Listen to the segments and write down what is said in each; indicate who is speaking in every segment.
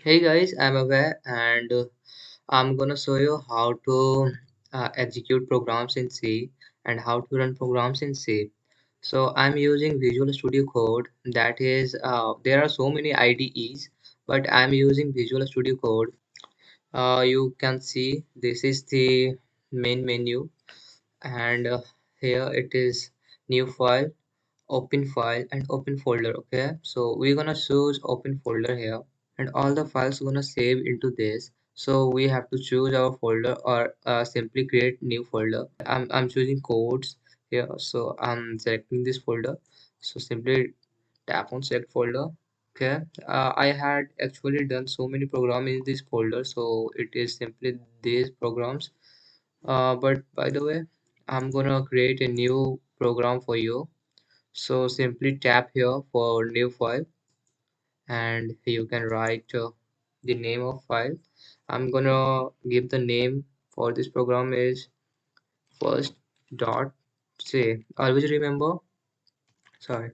Speaker 1: Hey guys, I'm aware and I'm gonna show you how to execute programs in C and how to run programs in C. So I'm using Visual Studio Code. That is, there are so many IDEs, but I'm using Visual Studio Code. You can see this is the main menu, and here it is new file, open file, and open folder. Okay, so we're gonna choose open folder here and all the files gonna save into this, so we have to choose our folder or simply create new folder. I'm choosing codes here, so I'm selecting this folder, so simply tap on select folder. Okay, I had actually done so many programs in this folder, so it is simply these programs, but by the way, I'm gonna create a new program for you, so simply tap here for new file and you can write the name of file. I'm gonna give the name for this program is first dot say. Always remember, sorry,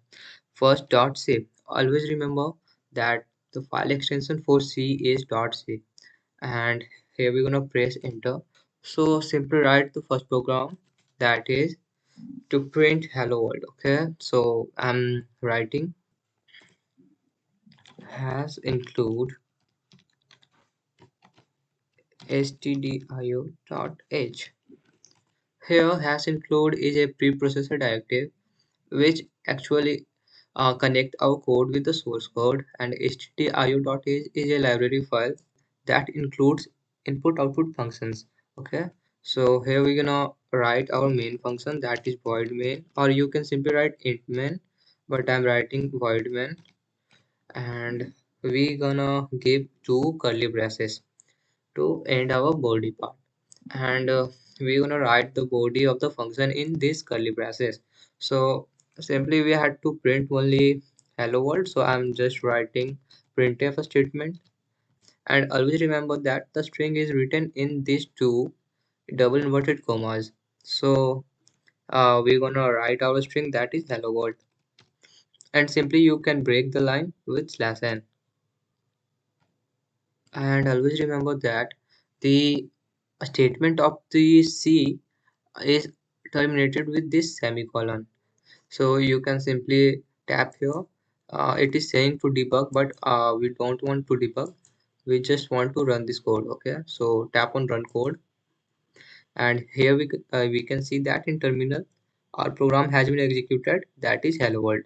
Speaker 1: first dot say. Always remember that the file extension for C is dot C, and here we're gonna press enter. So simply write the first program, that is to print hello world. Okay, so I'm writing has include stdio.h. Here has include is a preprocessor directive which actually connect our code with the source code, and stdio.h is a library file that includes input output functions. Okay, so here we're gonna write our main function, that is void main, or you can simply write int main, but I'm writing void main, and we gonna give two curly braces to end our body part, and we're gonna write the body of the function in these curly braces. So simply we had to print only hello world, so I'm just writing printf statement, and always remember that the string is written in these two double inverted commas. So we're gonna write our string, that is hello world, and simply you can break the line with slash n, and always remember that the statement of the C is terminated with this semicolon. So you can simply tap here. It is saying to debug, but we don't want to debug, we just want to run this code. Okay, so tap on run code, and here we can see that in terminal our program has been executed, that is hello world.